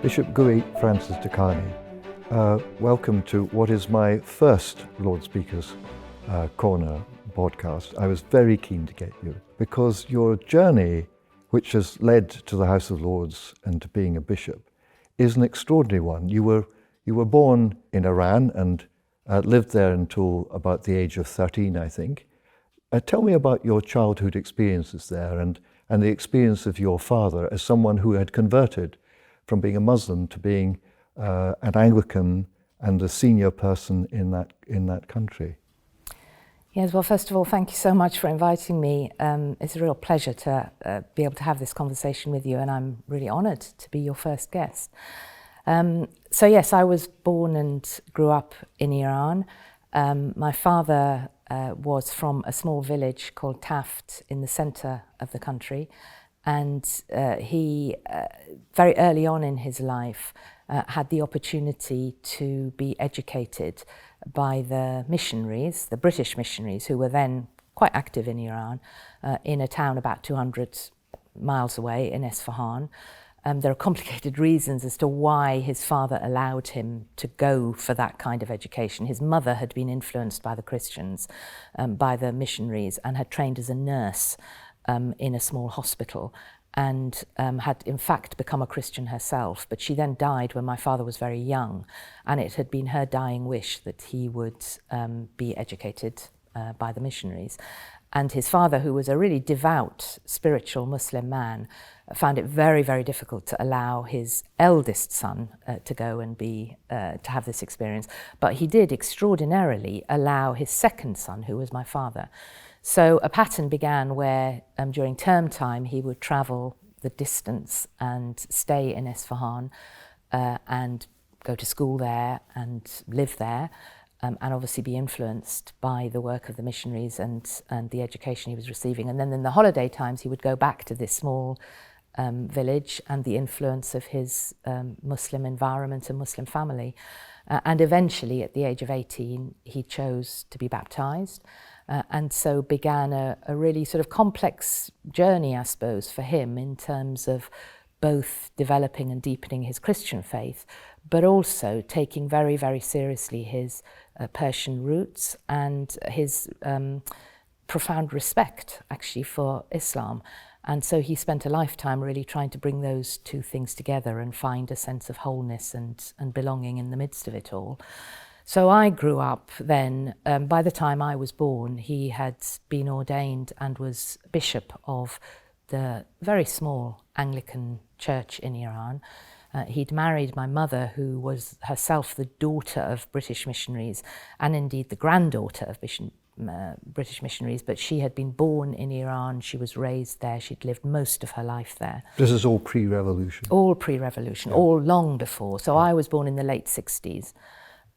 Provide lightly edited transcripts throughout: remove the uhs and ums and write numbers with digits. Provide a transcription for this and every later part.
Bishop Guli Francis-Dehqani, welcome to what is my first Lord Speaker's Corner podcast. I was very keen to get you because your journey, which has led to the House of Lords and to being a bishop, is an extraordinary one. You were born in Iran and lived there until about the age of 13, I think. Tell me about your childhood experiences there and the experience of your father as someone who had converted from being a Muslim to being an Anglican and a senior person in that country. Yes, well, first of all, thank you so much for inviting me. It's a real pleasure to be able to have this conversation with you, and I'm really honoured to be your first guest. So yes, I was born and grew up in Iran. My father was from a small village called Taft in the centre of the country, and he, very early on in his life, had the opportunity to be educated by the missionaries, the British missionaries, who were then quite active in Iran, in a town about 200 miles away in Isfahan. There are complicated reasons as to why his father allowed him to go for that kind of education. His mother had been influenced by the Christians, by the missionaries, and had trained as a nurse in a small hospital, and had in fact become a Christian herself. But she then died when my father was very young, and it had been her dying wish that he would be educated by the missionaries. And his father, who was a really devout, spiritual Muslim man, found it very, very difficult to allow his eldest son to go and to have this experience. But he did extraordinarily allow his second son, who was my father. So a pattern began where during term time he would travel the distance and stay in Isfahan and go to school there and live there. And obviously be influenced by the work of the missionaries and the education he was receiving. And then in the holiday times, he would go back to this small village and the influence of his Muslim environment and Muslim family. And eventually, at the age of 18, he chose to be baptized. And so began a really sort of complex journey, I suppose, for him in terms of both developing and deepening his Christian faith, but also taking very, very seriously his Persian roots and his profound respect, actually, for Islam. And so he spent a lifetime really trying to bring those two things together and find a sense of wholeness and belonging in the midst of it all. So I grew up then, by the time I was born, he had been ordained and was bishop of the very small Anglican church in Iran. He'd married my mother, who was herself the daughter of British missionaries and indeed the granddaughter of British missionaries, but she had been born in Iran, she was raised there, she'd lived most of her life there. This is all pre-revolution? All pre-revolution, yeah. All long before. So I was born in the late 60s.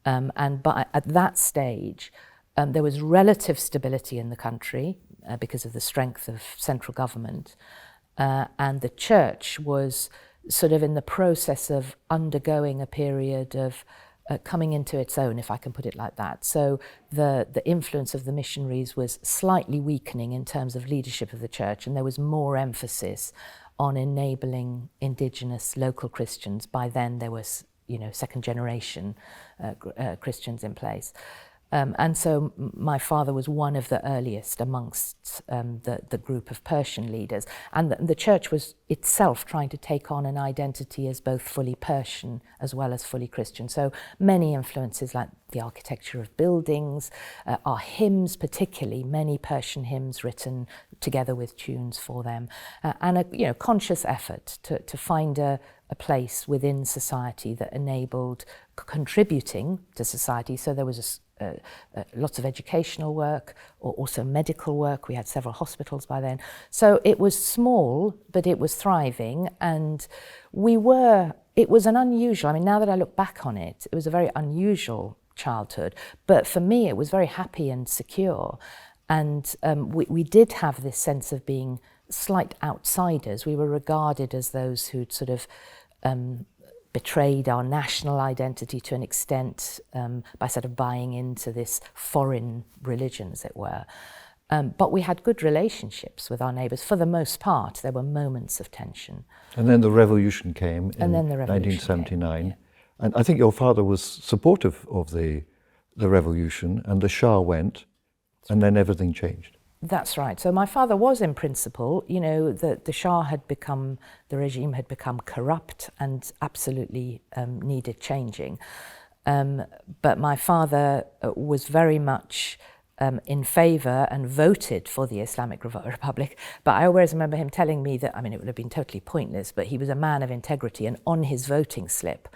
But at that stage, there was relative stability in the country because of the strength of central government. And the church was sort of in the process of undergoing a period of coming into its own, if I can put it like that. So the influence of the missionaries was slightly weakening in terms of leadership of the church, and there was more emphasis on enabling indigenous local Christians. By then there was, second generation Christians in place. And so my father was one of the earliest amongst the group of Persian leaders. And the church was itself trying to take on an identity as both fully Persian as well as fully Christian. So many influences like the architecture of buildings, our hymns particularly, many Persian hymns written together with tunes for them, and a conscious effort to find a place within society that enabled contributing to society. So there was lots of educational work, or also medical work. We had several hospitals by then. So it was small, but it was thriving, and it was an unusual, now that I look back on it, it was a very unusual childhood, but for me it was very happy and secure. And we did have this sense of being slight outsiders. We were regarded as those who'd sort of betrayed our national identity to an extent by sort of buying into this foreign religion, as it were. But we had good relationships with our neighbours. For the most part, there were moments of tension. And then the revolution came in And then the revolution 1979. came, yeah. And I think your father was supportive of the revolution, and the Shah went, and then everything changed. That's right. So my father was, in principle, you know, the Shah had become, the regime had become corrupt and absolutely needed changing. But my father was very much in favour and voted for the Islamic Republic. But I always remember him telling me that, I mean, it would have been totally pointless, but he was a man of integrity, and on his voting slip,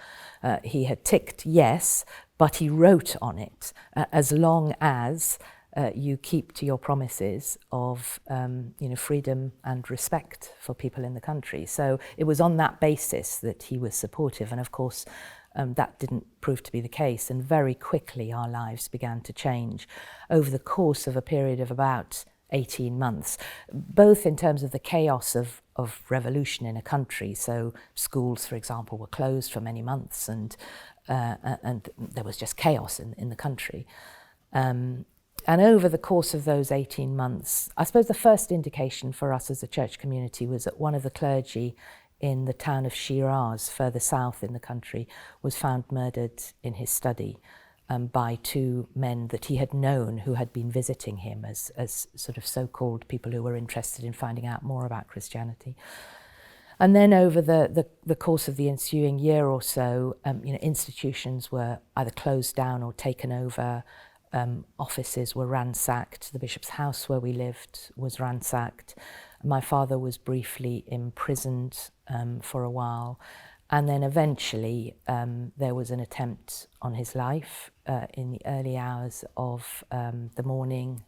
he had ticked yes, but he wrote on it, as long as you keep to your promises of you know, freedom and respect for people in the country. So it was on that basis that he was supportive, and of course that didn't prove to be the case, and very quickly our lives began to change over the course of a period of about 18 months, both in terms of the chaos of revolution in a country. So schools, for example, were closed for many months, and there was just chaos in the country. And over the course of those 18 months, I suppose the first indication for us as a church community was that one of the clergy in the town of Shiraz, further south in the country, was found murdered in his study by two men that he had known who had been visiting him as sort of so-called people who were interested in finding out more about Christianity. And then over the course of the ensuing year or so, you know, institutions were either closed down or taken over. Offices were ransacked. The bishop's house where we lived was ransacked. My father was briefly imprisoned for a while, and then eventually there was an attempt on his life in the early hours of the morning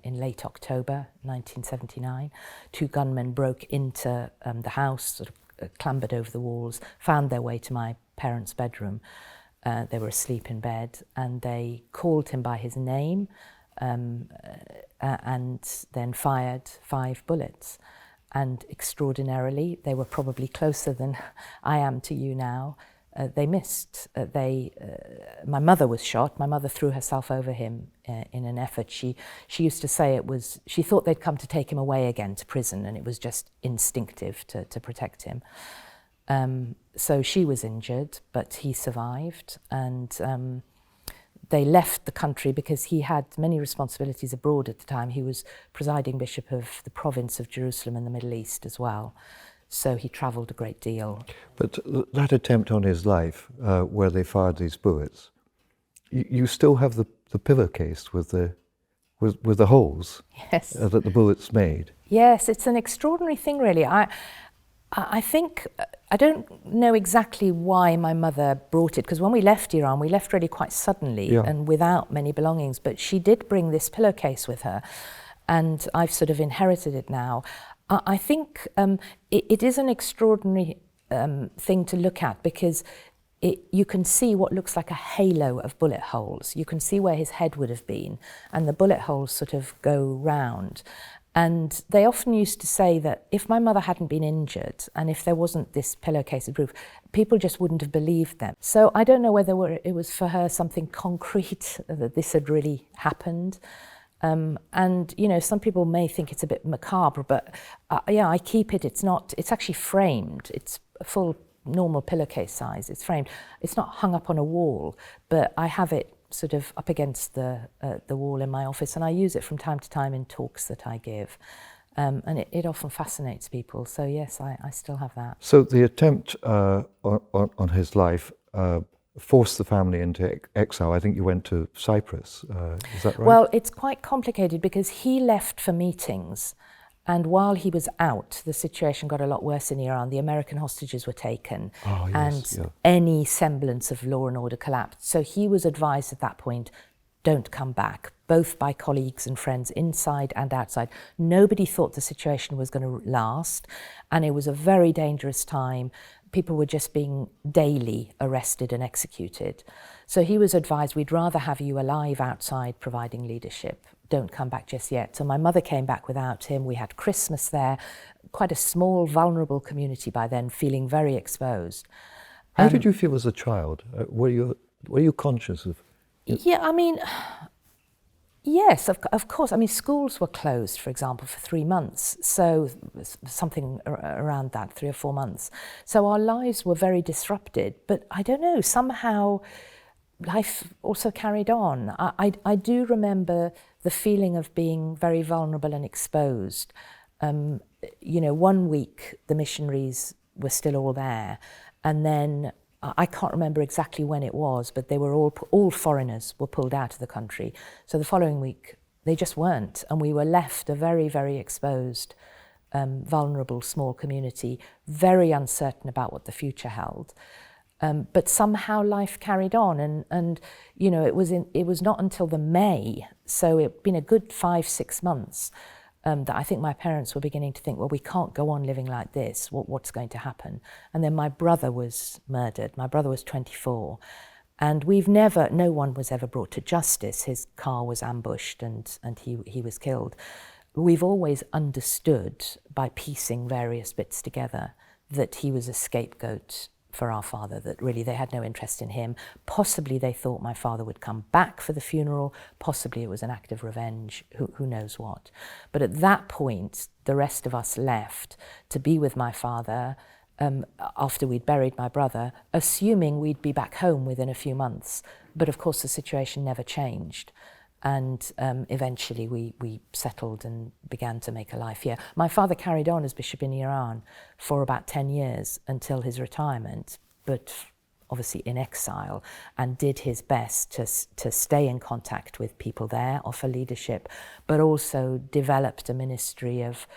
in late October 1979. Two gunmen broke into the house, sort of clambered over the walls, found their way to my parents' bedroom. They were asleep in bed, and they called him by his name and then fired 5 bullets. And extraordinarily, they were probably closer than I am to you now. They missed. My mother was shot. My mother threw herself over him in an effort. She used to say she thought they'd come to take him away again to prison, and it was just instinctive to protect him. So she was injured, but he survived, and they left the country because he had many responsibilities abroad at the time. He was presiding bishop of the province of Jerusalem in the Middle East as well, so he travelled a great deal. But that attempt on his life, where they fired these bullets, you still have the pillowcase with the holes. Yes. That the bullets made. Yes, it's an extraordinary thing, really. I think, I don't know exactly why my mother brought it, because when we left Iran, we left really quite suddenly and without many belongings, but she did bring this pillowcase with her, and I've sort of inherited it now. I think it is an extraordinary thing to look at, because you can see what looks like a halo of bullet holes. You can see where his head would have been, and the bullet holes sort of go round. And they often used to say that if my mother hadn't been injured and if there wasn't this pillowcase of proof, people just wouldn't have believed them. So I don't know whether it was for her something concrete that this had really happened. And, you know, some people may think it's a bit macabre, but yeah, I keep it. It's actually framed. It's a full normal pillowcase size. It's framed. It's not hung up on a wall, but I have it sort of up against the wall in my office, and I use it from time to time in talks that I give, and it often fascinates people. So yes, I still have that. So the attempt on his life forced the family into exile. I think you went to Cyprus. Is that right? Well, it's quite complicated because he left for meetings. And while he was out, the situation got a lot worse in Iran. The American hostages were taken, and any semblance of law and order collapsed. So he was advised at that point, don't come back, both by colleagues and friends inside and outside. Nobody thought the situation was going to last, and it was a very dangerous time. People were just being daily arrested and executed. So he was advised, we'd rather have you alive outside providing leadership. Don't come back just yet. So my mother came back without him. We had Christmas there, quite a small, vulnerable community by then, feeling very exposed. How did you feel as a child? Were you conscious of? Yeah, I mean, Yes, of course. I mean, schools were closed, for example, for 3 months. So something around that, 3 or 4 months. So our lives were very disrupted. But I don't know, somehow life also carried on. I do remember the feeling of being very vulnerable and exposed. You know, 1 week the missionaries were still all there, and then I can't remember exactly when it was, but they were all foreigners were pulled out of the country. So the following week they just weren't, and we were left a very, very exposed, vulnerable small community, very uncertain about what the future held. But somehow life carried on, and you know, it was not until the May, so it'd been a good 5-6 months, that I think my parents were beginning to think, well, we can't go on living like this. What's going to happen? And then my brother was murdered. My brother was 24, and no one was ever brought to justice. His car was ambushed, and he was killed. We've always understood, by piecing various bits together, that he was a scapegoat for our father, that really they had no interest in him. Possibly they thought my father would come back for the funeral. Possibly it was an act of revenge, who knows what. But at that point, the rest of us left to be with my father after we'd buried my brother, assuming we'd be back home within a few months. But of course the situation never changed. And eventually we settled and began to make a life here. My father carried on as bishop in Iran for about 10 years until his retirement, but obviously in exile, and did his best to stay in contact with people there, offer leadership, but also developed a ministry of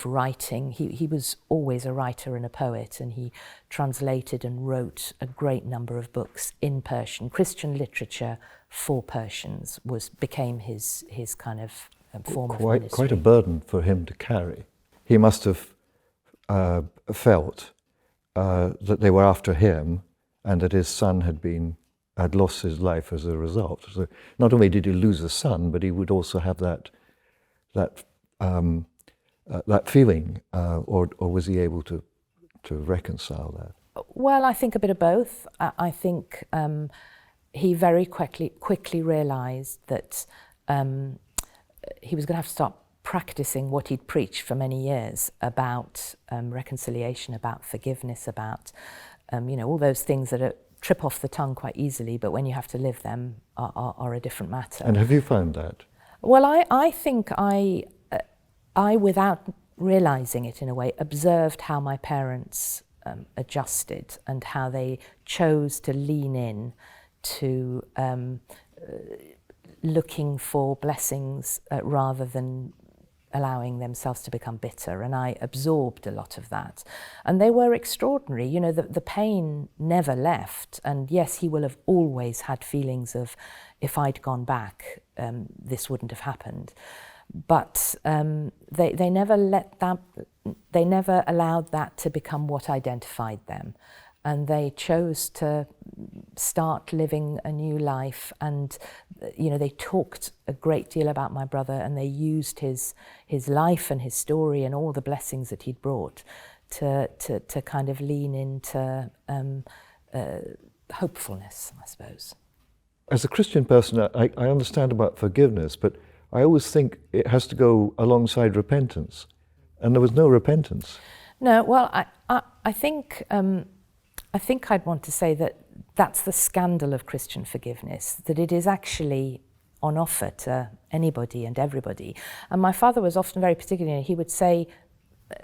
writing. He was always a writer and a poet, and he translated and wrote a great number of books in Persian. Christian literature for Persians became his kind of form of ministry. Quite a burden for him to carry. He must have felt that they were after him, and that his son had lost his life as a result. So not only did he lose a son, but he would also have that feeling, or was he able to reconcile that? Well, I think a bit of both. I think he very quickly realised that he was going to have to start practicing what he'd preached for many years about reconciliation, about forgiveness, about you know, all those things that trip off the tongue quite easily, but when you have to live them are a different matter. And have you found that? Well, I think I, without realising it in a way, observed how my parents adjusted and how they chose to lean in to looking for blessings rather than allowing themselves to become bitter. And I absorbed a lot of that. And they were extraordinary. You know, the pain never left. And yes, he will have always had feelings of, if I'd gone back, this wouldn't have happened. But they never they never allowed that to become what identified them. And they chose to start living a new life. And, you know, they talked a great deal about my brother, and they used his life and his story and all the blessings that he'd brought to kind of lean into hopefulness, I suppose. As a Christian person, I understand about forgiveness, but I always think it has to go alongside repentance. And there was no repentance. No, well, I think I'd want to say that that's the scandal of Christian forgiveness, that it is actually on offer to anybody and everybody. And my father was often very particular. He would say,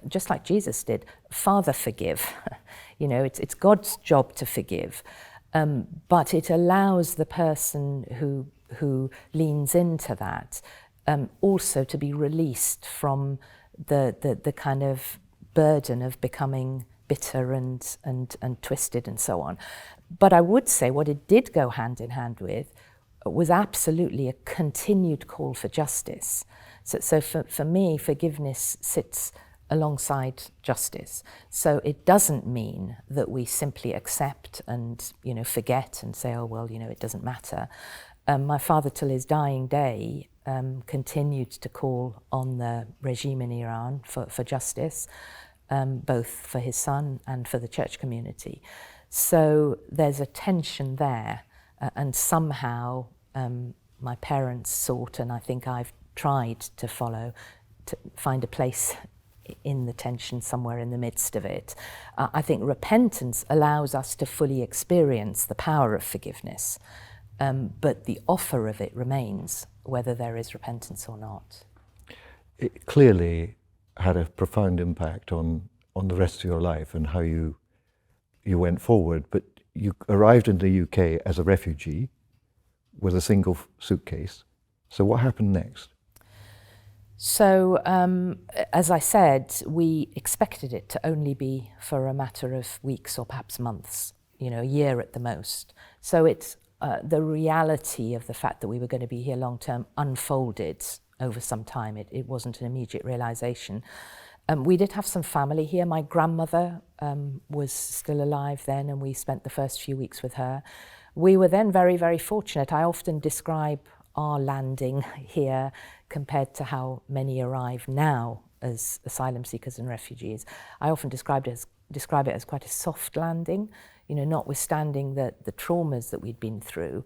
just like Jesus did, Father, forgive. You know, it's God's job to forgive. But it allows the person who leans into that also to be released from the kind of burden of becoming bitter and twisted and so on. But I would say what it did go hand in hand with was absolutely a continued call for justice. So for me, forgiveness sits alongside justice. So it doesn't mean that we simply accept and, you know, forget and say, oh, well, you know, it doesn't matter. My father, till his dying day, continued to call on the regime in Iran for justice, both for his son and for the church community. So there's a tension there, and somehow my parents sought, and I think I've tried to follow, to find a place in the tension, somewhere in the midst of it. I think repentance allows us to fully experience the power of forgiveness, but the offer of it remains, whether there is repentance or not. It clearly had a profound impact on the rest of your life and how you went forward, but you arrived in the UK as a refugee with a single suitcase. So what happened next? So, as I said, we expected it to only be for a matter of weeks or perhaps months, a year at the most. So it's the reality of the fact that we were going to be here long term unfolded over some time. It wasn't an immediate realization. We did have some family here. My grandmother was still alive then, and we spent the first few weeks with her. We were then very, very fortunate. I often describe our landing here compared to how many arrive now as asylum seekers and refugees. I often describe it as quite a soft landing, notwithstanding the traumas that we'd been through.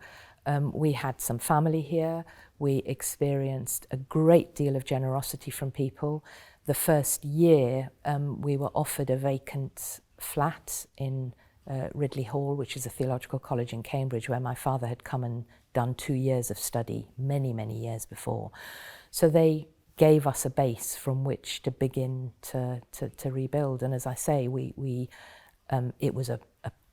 We had some family here. We experienced a great deal of generosity from people. The first year, we were offered a vacant flat in Ridley Hall, which is a theological college in Cambridge, where my father had come and done 2 years of study many, many years before. So they gave us a base from which to begin to rebuild. And as I say, it was a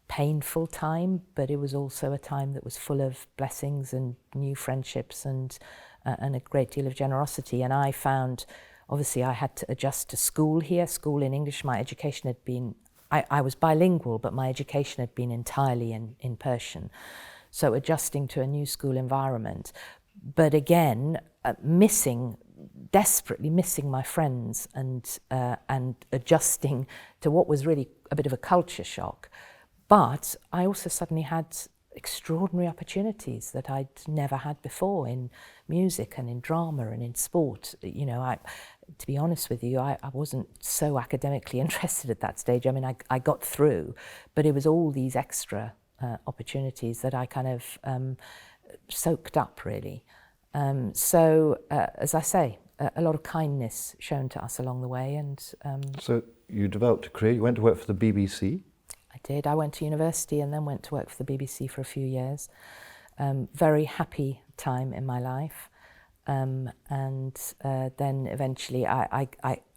painful time, but it was also a time that was full of blessings and new friendships and a great deal of generosity. And I found, obviously, I had to adjust to school here, school in English. My education had been, I was bilingual, but my education had been entirely in Persian. So adjusting to a new school environment. But again, desperately missing my friends and adjusting to what was really a bit of a culture shock. But I also suddenly had extraordinary opportunities that I'd never had before in music and in drama and in sport. To be honest with you, I wasn't so academically interested at that stage. I mean, I got through, but it was all these extra opportunities that I kind of soaked up, really. As I say, a lot of kindness shown to us along the way. And so you developed a career. You went to work for the BBC. I did. I went to university and then went to work for the BBC for a few years. Very happy time in my life. And then eventually I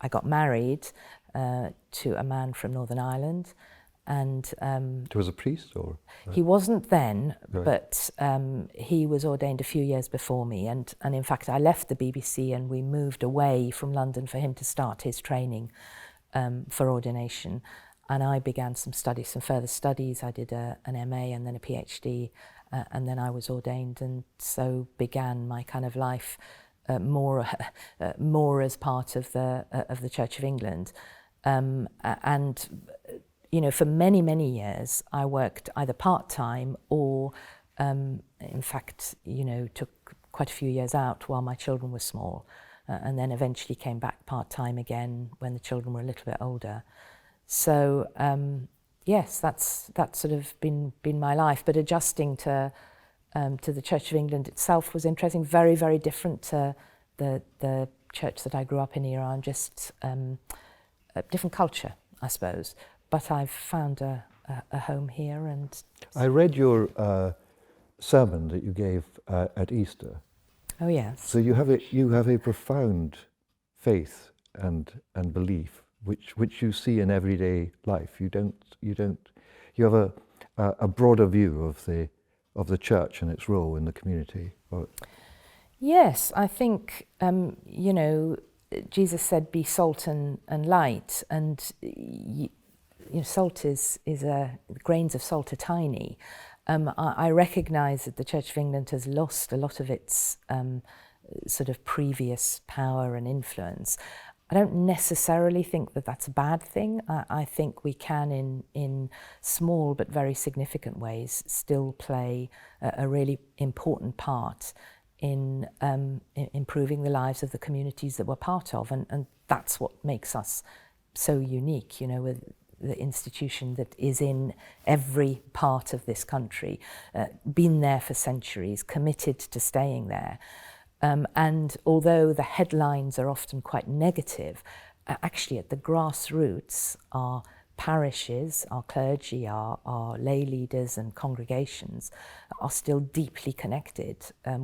got married to a man from Northern Ireland. And he was a priest, or he wasn't then, right. But he was ordained a few years before me. And in fact, I left the BBC and we moved away from London for him to start his training for ordination. And I began some further studies. I did an MA and then a PhD, and then I was ordained, and so began my kind of life more as part of the Church of England. For many, many years, I worked either part-time or, in fact, took quite a few years out while my children were small, and then eventually came back part-time again when the children were a little bit older. So, yes, that's sort of been my life. But adjusting to the Church of England itself was interesting, very, very different to the church that I grew up in Iran, just a different culture, I suppose. But I've found a home here. And I read your sermon that you gave at Easter. Oh yes. So you have a profound faith and belief, which you see in everyday life. You have a broader view of the church and its role in the community. Yes, I think Jesus said, "Be salt and light," and salt is grains of salt are tiny. I recognise that the Church of England has lost a lot of its sort of previous power and influence. I don't necessarily think that that's a bad thing. I think we can, in small but very significant ways, still play a really important part in improving the lives of the communities that we're part of, and that's what makes us so unique. the institution that is in every part of this country, been there for centuries, committed to staying there. And although the headlines are often quite negative, actually at the grassroots, our parishes, our clergy, our lay leaders and congregations are still deeply connected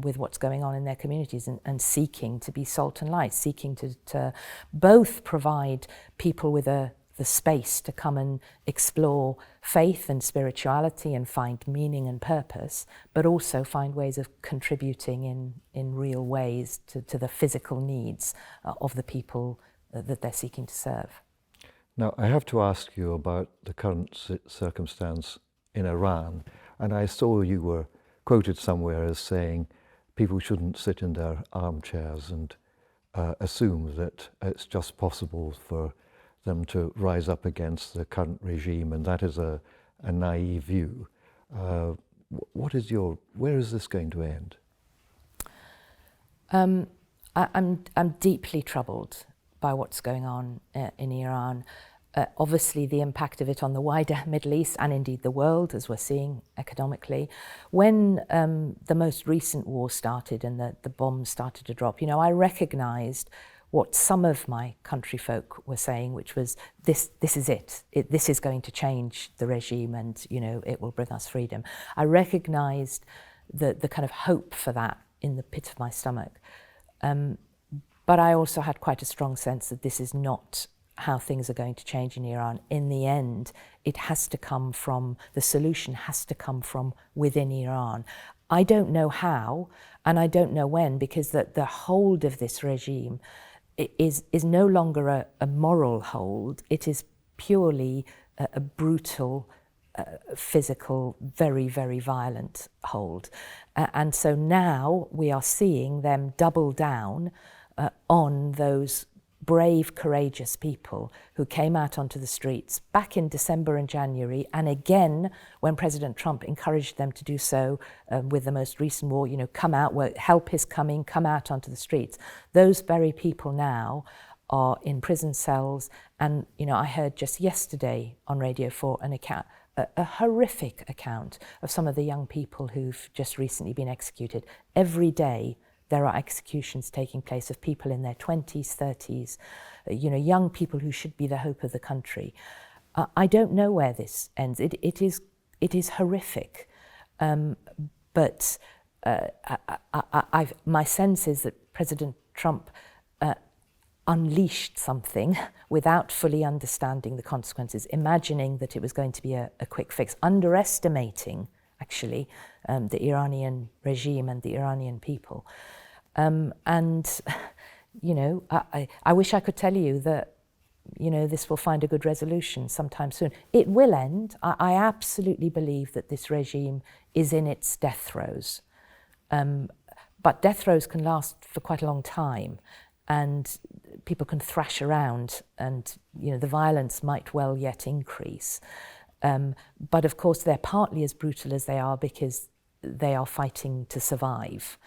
with what's going on in their communities, and seeking to be salt and light, seeking to both provide people with the space to come and explore faith and spirituality and find meaning and purpose, but also find ways of contributing in real ways to the physical needs of the people that they're seeking to serve. Now, I have to ask you about the current circumstance in Iran, and I saw you were quoted somewhere as saying people shouldn't sit in their armchairs and assume that it's just possible for them to rise up against the current regime, and that is a naive view. Where is this going to end? I'm deeply troubled by what's going on in Iran. Obviously the impact of it on the wider Middle East and indeed the world, as we're seeing economically. When the most recent war started and the bombs started to drop, I recognised what some of my country folk were saying, which was this is it. This is going to change the regime, and it will bring us freedom. I recognised the kind of hope for that in the pit of my stomach. But I also had quite a strong sense that this is not how things are going to change in Iran. In the end, it has to come from, the solution has to come from within Iran. I don't know how, and I don't know when, because the hold of this regime is no longer a moral hold. It is purely a brutal, physical, very, very violent hold. And so now we are seeing them double down on those brave, courageous people who came out onto the streets back in December and January, and again when President Trump encouraged them to do so with the most recent war, come out, help is coming, come out onto the streets. Those very people now are in prison cells, and I heard just yesterday on Radio 4 an account, a horrific account of some of the young people who've just recently been executed. Every day there are executions taking place of people in their 20s, 30s, young people who should be the hope of the country. I don't know where this ends. It is horrific. But my sense is that President Trump unleashed something without fully understanding the consequences, imagining that it was going to be a quick fix, underestimating, actually, the Iranian regime and the Iranian people. I wish I could tell you that, this will find a good resolution sometime soon. It will end. I absolutely believe that this regime is in its death throes. But death throes can last for quite a long time, and people can thrash around, and, the violence might well yet increase. But of course, they're partly as brutal as they are because they are fighting to survive.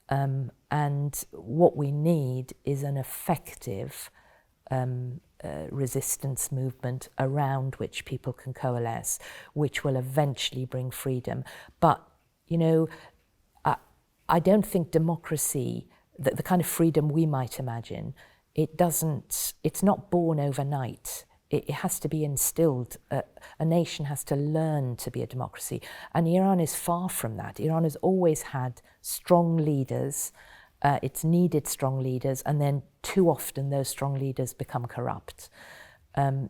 And what we need is an effective resistance movement around which people can coalesce, which will eventually bring freedom. But, I don't think democracy, the kind of freedom we might imagine, it's not born overnight. It has to be instilled. A nation has to learn to be a democracy. And Iran is far from that. Iran has always had strong leaders. It's needed strong leaders, and then too often those strong leaders become corrupt.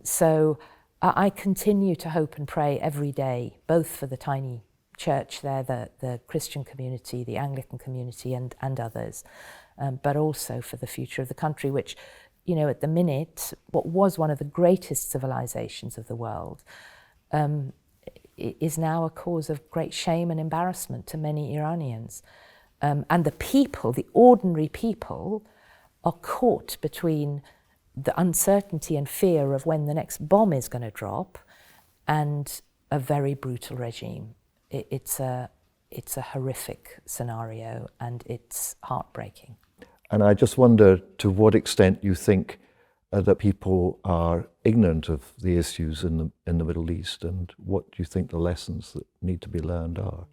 So I continue to hope and pray every day, both for the tiny church there, the Christian community, the Anglican community, and others, but also for the future of the country, which, at the minute, what was one of the greatest civilizations of the world, is now a cause of great shame and embarrassment to many Iranians. And the people, the ordinary people, are caught between the uncertainty and fear of when the next bomb is going to drop and a very brutal regime. It's a horrific scenario, and it's heartbreaking. And I just wonder to what extent you think that people are ignorant of the issues in the Middle East, and what do you think the lessons that need to be learned are?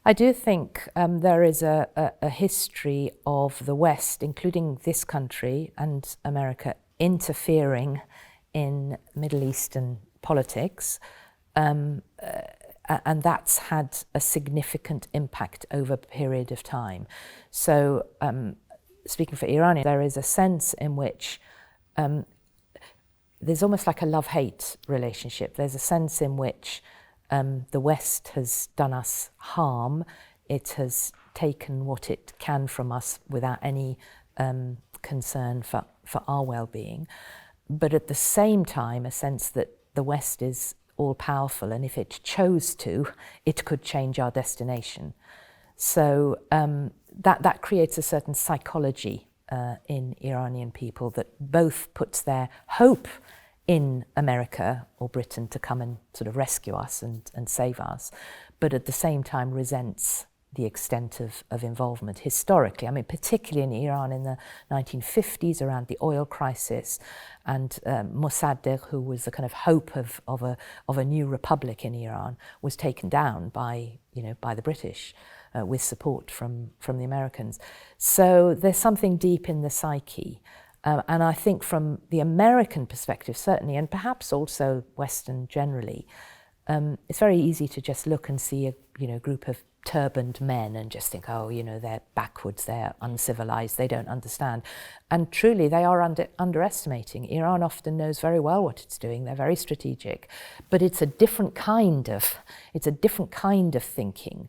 I do think there is a history of the West, including this country and America, interfering in Middle Eastern politics, and that's had a significant impact over a period of time. So, speaking for Iran, there is a sense in which there's almost like a love-hate relationship. There's a sense in which the West has done us harm. It has taken what it can from us without any concern for our well-being. But at the same time, a sense that the West is all-powerful, and if it chose to, it could change our destination. So that creates a certain psychology in Iranian people that both puts their hope in America or Britain to come and sort of rescue us and save us, but at the same time resents the extent of involvement historically. I mean, particularly in Iran in the 1950s around the oil crisis, and Mossadegh, who was the kind of hope of a new republic in Iran, was taken down by the British with support from the Americans. So there's something deep in the psyche. And I think from the American perspective, certainly, and perhaps also Western generally, it's very easy to just look and see a group of turbaned men and just think, oh, they're backwards, they're uncivilized, they don't understand. And truly, they are underestimating. Iran often knows very well what it's doing. They're very strategic, but it's a different kind of thinking,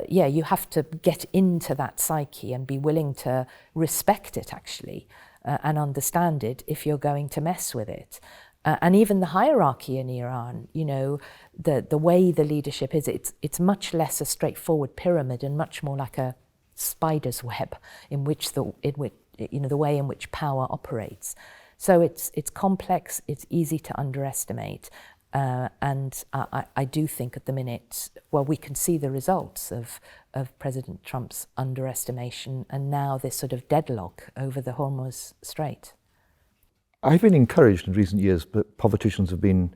you have to get into that psyche and be willing to respect it, actually, and understand it if you're going to mess with it. And even the hierarchy in Iran, the way the leadership is, it's much less a straightforward pyramid and much more like a spider's web in which the way in which power operates. So it's complex, it's easy to underestimate. And I do think at the minute, we can see the results of President Trump's underestimation and now this sort of deadlock over the Hormuz Strait. I've been encouraged in recent years that politicians have been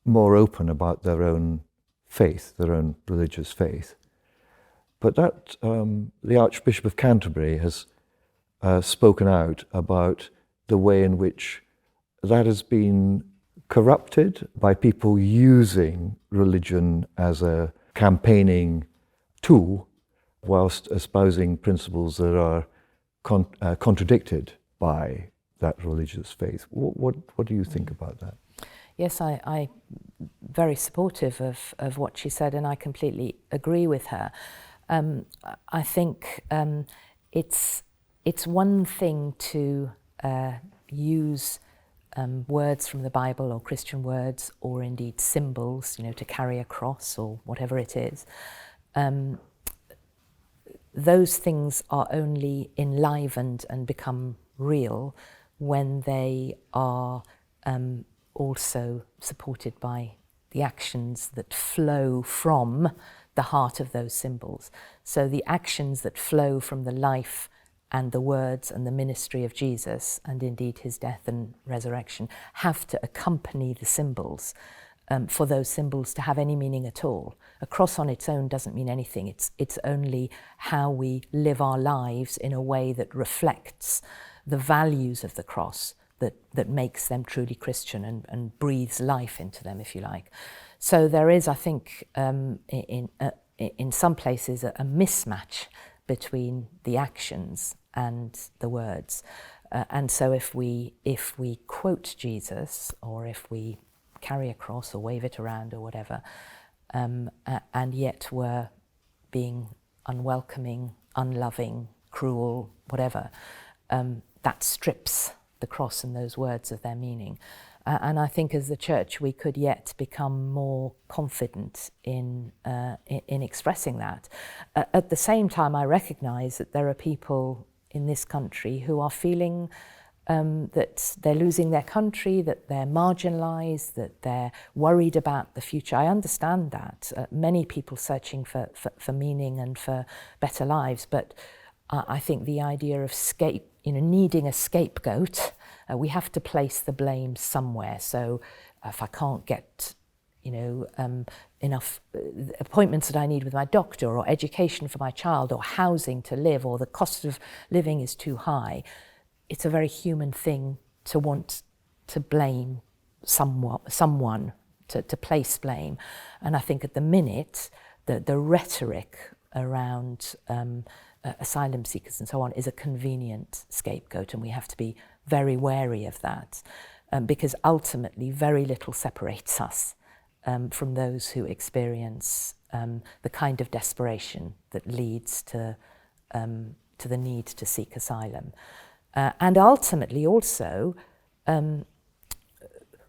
more open about their own faith, their own religious faith. But that the Archbishop of Canterbury has spoken out about the way in which that has been corrupted by people using religion as a campaigning tool whilst espousing principles that are contradicted by that religious faith. What do you think about that? Yes, I'm very supportive of what she said, and I completely agree with her. I think it's one thing to use words from the Bible or Christian words or indeed symbols, to carry a cross or whatever it is. Those things are only enlivened and become real when they are also supported by the actions that flow from the heart of those symbols. So the actions that flow from the life and the words and the ministry of Jesus, and indeed his death and resurrection, have to accompany the symbols for those symbols to have any meaning at all. A cross on its own doesn't mean anything. It's only how we live our lives in a way that reflects the values of the cross that makes them truly Christian and breathes life into them, if you like. So there is, I think, in some places a mismatch between the actions and the words. And so if we quote Jesus, or if we carry a cross or wave it around or whatever, and yet we're being unwelcoming, unloving, cruel, whatever, that strips the cross and those words of their meaning. And I think as the church we could yet become more confident in expressing that. At the same time, I recognise that there are people in this country who are feeling that they're losing their country, that they're marginalised, that they're worried about the future. I understand that. Many people searching for meaning and for better lives, but I think the idea of needing a scapegoat, we have to place the blame somewhere. So if I can't get, enough appointments that I need with my doctor, or education for my child, or housing to live, or the cost of living is too high, it's a very human thing to want to blame someone, to place blame. And I think at the minute, the rhetoric around asylum seekers and so on is a convenient scapegoat, and we have to be very wary of that, because ultimately very little separates us from those who experience the kind of desperation that leads to the need to seek asylum. And ultimately also,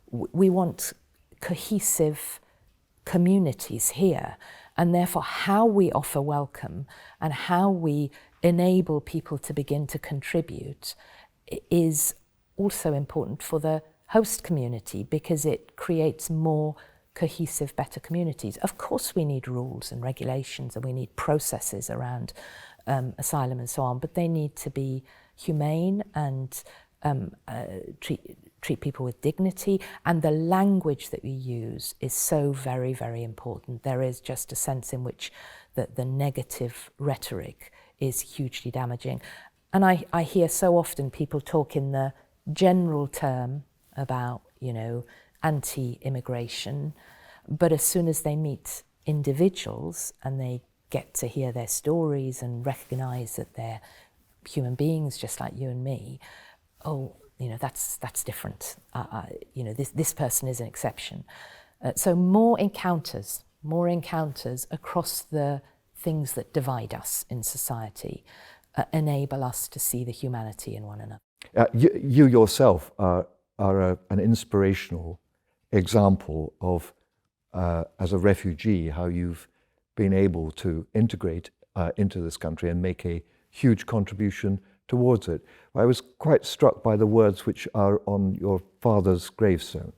we want cohesive communities here, and therefore how we offer welcome and how we enable people to begin to contribute is also important for the host community, because it creates more cohesive, better communities. Of course we need rules and regulations, and we need processes around asylum and so on, but they need to be humane and treat people with dignity, and the language that we use is so very, very important. There is just a sense in which the negative rhetoric is hugely damaging. And I hear so often people talk in the general term about, anti-immigration, but as soon as they meet individuals and they get to hear their stories and recognise that they're human beings just like you and me, that's different. This person is an exception. So more encounters across the things that divide us in society enable us to see the humanity in one another. You yourself are an inspirational example of, as a refugee, how you've been able to integrate into this country and make a huge contribution towards it. I was quite struck by the words which are on your father's gravestone.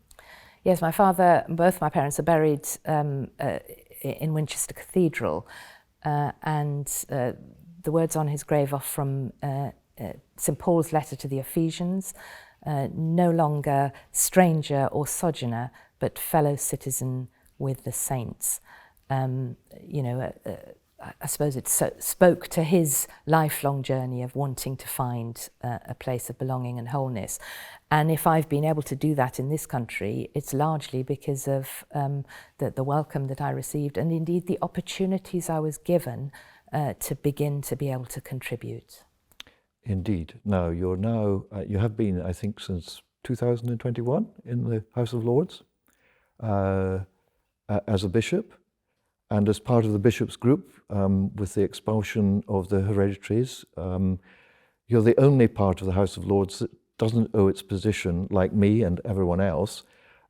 Yes, both my parents are buried in Winchester Cathedral, and the words on his grave are from St. Paul's letter to the Ephesians, no longer stranger or sojourner, but fellow citizen with the saints. I suppose it spoke to his lifelong journey of wanting to find a place of belonging and wholeness. And if I've been able to do that in this country, it's largely because of the welcome that I received, and indeed the opportunities I was given to begin to be able to contribute. Indeed. Now, you have been, I think, since 2021 in the House of Lords as a bishop. And as part of the bishops' group, with the expulsion of the hereditaries, you're the only part of the House of Lords that doesn't owe its position, like me and everyone else,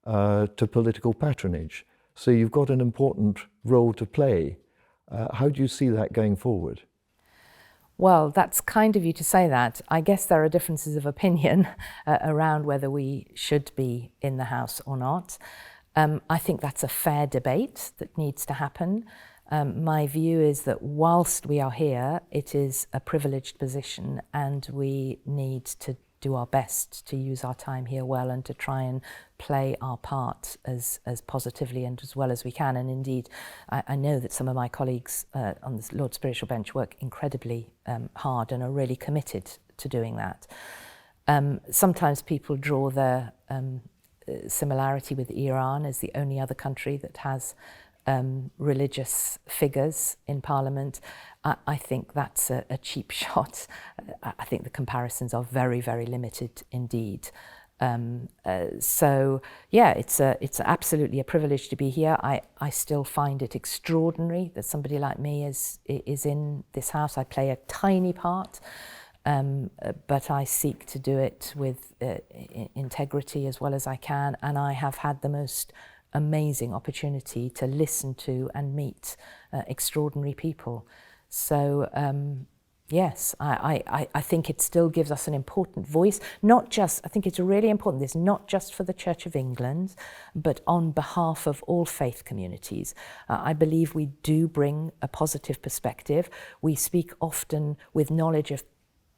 to political patronage. So you've got an important role to play. How do you see that going forward? Well, that's kind of you to say that. I guess there are differences of opinion around whether we should be in the House or not. I think that's a fair debate that needs to happen. My view is that whilst we are here, it is a privileged position, and we need to do our best to use our time here well and to try and play our part as positively and as well as we can. And indeed, I know that some of my colleagues on the Lord Spiritual Bench work incredibly hard and are really committed to doing that. Sometimes people draw the similarity with Iran as the only other country that has religious figures in Parliament. I think that's a cheap shot. I think the comparisons are very, very limited indeed. So yeah, it's absolutely a privilege to be here. I still find it extraordinary that somebody like me is in this House. I play a tiny part, but I seek to do it with integrity as well as I can, and I have had the most amazing opportunity to listen to and meet extraordinary people. So Yes, I think it still gives us an important voice, not just, I think it's really important, this not just for the Church of England, but on behalf of all faith communities. I believe we do bring a positive perspective. We speak often with knowledge of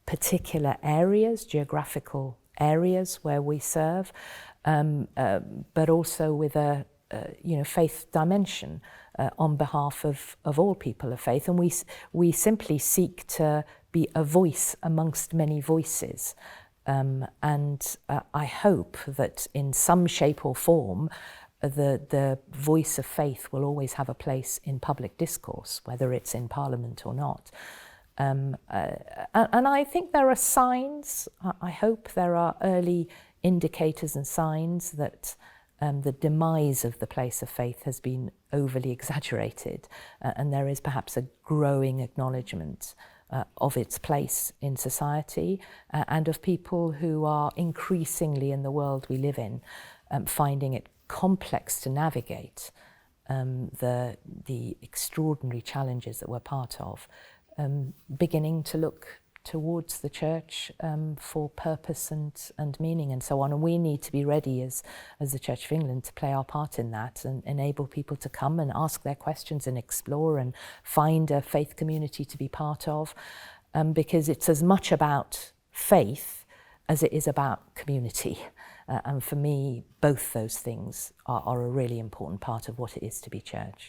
particular areas, geographical areas where we serve, but also with a faith dimension on behalf of all people of faith, and we simply seek to be a voice amongst many voices, and I hope that in some shape or form the voice of faith will always have a place in public discourse, whether it's in Parliament or not. And I think there are signs, I hope there are early indicators and signs that the demise of the place of faith has been overly exaggerated, and there is perhaps a growing acknowledgement of its place in society, and of people who are increasingly in the world we live in finding it complex to navigate the extraordinary challenges that we're part of, beginning to look towards the church for purpose and meaning and so on. And we need to be ready as the Church of England to play our part in that and enable people to come and ask their questions and explore and find a faith community to be part of, because it's as much about faith as it is about community. And for me, both those things are a really important part of what it is to be church.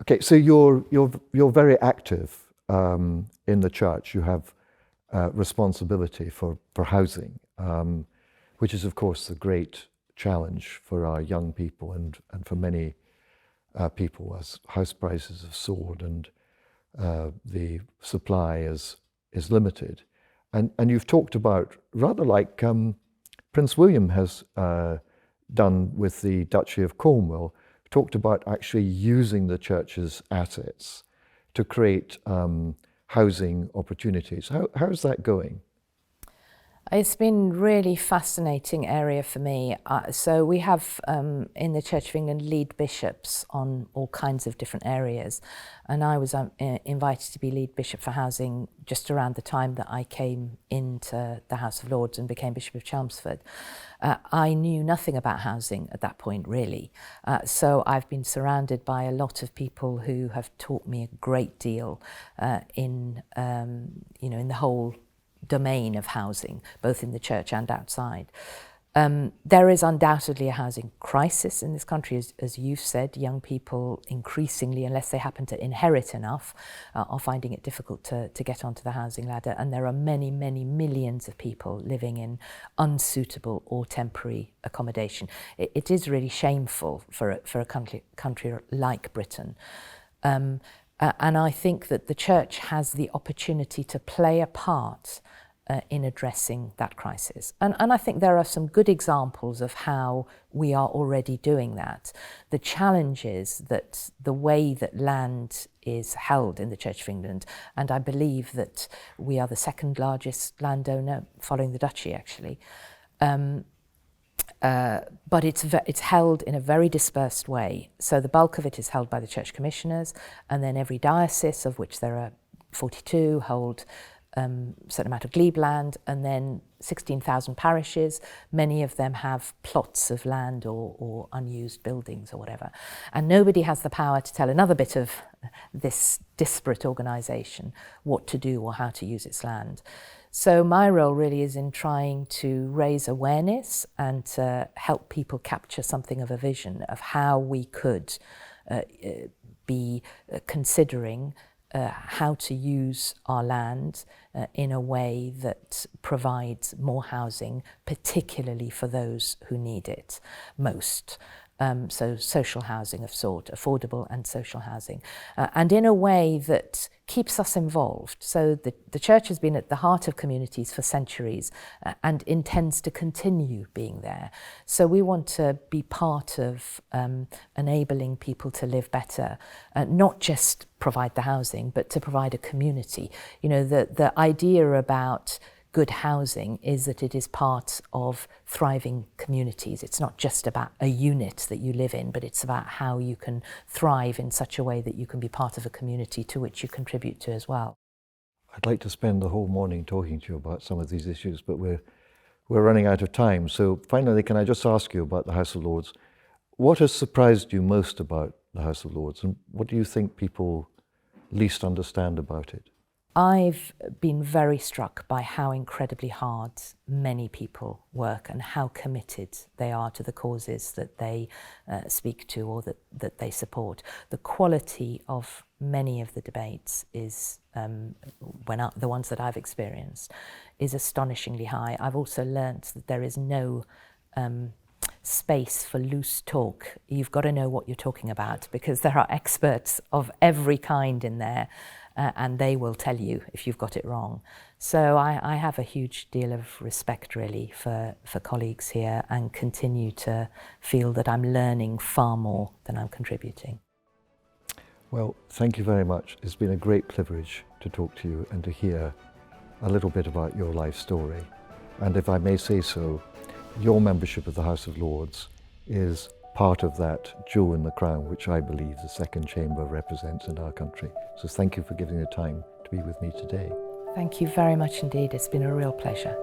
Okay, so you're very active in the church. You have responsibility for housing, which is of course the great challenge for our young people and for many people, as house prices have soared and the supply is limited. And you've talked about, rather like Prince William has done with the Duchy of Cornwall, talked about actually using the church's assets to create housing opportunities. How's that going? It's been really fascinating area for me. So we have in the Church of England lead bishops on all kinds of different areas, and I was invited to be lead bishop for housing just around the time that I came into the House of Lords and became Bishop of Chelmsford. I knew nothing about housing at that point, really. So I've been surrounded by a lot of people who have taught me a great deal in the whole domain of housing, both in the church and outside. There is undoubtedly a housing crisis in this country, as you've said. Young people increasingly, unless they happen to inherit enough, are finding it difficult to get onto the housing ladder, and there are many, many millions of people living in unsuitable or temporary accommodation. It is really shameful for a country like Britain. And I think that the church has the opportunity to play a part in addressing that crisis. And I think there are some good examples of how we are already doing that. The challenge is that the way that land is held in the Church of England, and I believe that we are the second largest landowner, following the Duchy actually, but it's held in a very dispersed way. So the bulk of it is held by the church commissioners, and then every diocese, of which there are 42, hold a certain amount of glebe land, and then 16,000 parishes. Many of them have plots of land or unused buildings or whatever. And nobody has the power to tell another bit of this disparate organisation what to do or how to use its land. So my role really is in trying to raise awareness and to help people capture something of a vision of how we could be considering how to use our land in a way that provides more housing, particularly for those who need it most. So social housing of sort, affordable and social housing, and in a way that keeps us involved. So the church has been at the heart of communities for centuries and intends to continue being there. So we want to be part of enabling people to live better, not just provide the housing, but to provide a community. You know, the idea about good housing is that it is part of thriving communities. It's not just about a unit that you live in, but it's about how you can thrive in such a way that you can be part of a community to which you contribute to as well. I'd like to spend the whole morning talking to you about some of these issues, but we're running out of time. So finally, can I just ask you about the House of Lords? What has surprised you most about the House of Lords, and what do you think people least understand about it? I've been very struck by how incredibly hard many people work and how committed they are to the causes that they speak to or that they support. The quality of many of the debates is, the ones that I've experienced, is astonishingly high. I've also learnt that there is no space for loose talk. You've got to know what you're talking about, because there are experts of every kind in there, and they will tell you if you've got it wrong. So I have a huge deal of respect really for colleagues here, and continue to feel that I'm learning far more than I'm contributing. Well, thank you very much. It's been a great privilege to talk to you and to hear a little bit about your life story. And if I may say so, your membership of the House of Lords is part of that jewel in the crown which I believe the second chamber represents in our country. So thank you for giving the time to be with me today. Thank you very much indeed. It's been a real pleasure.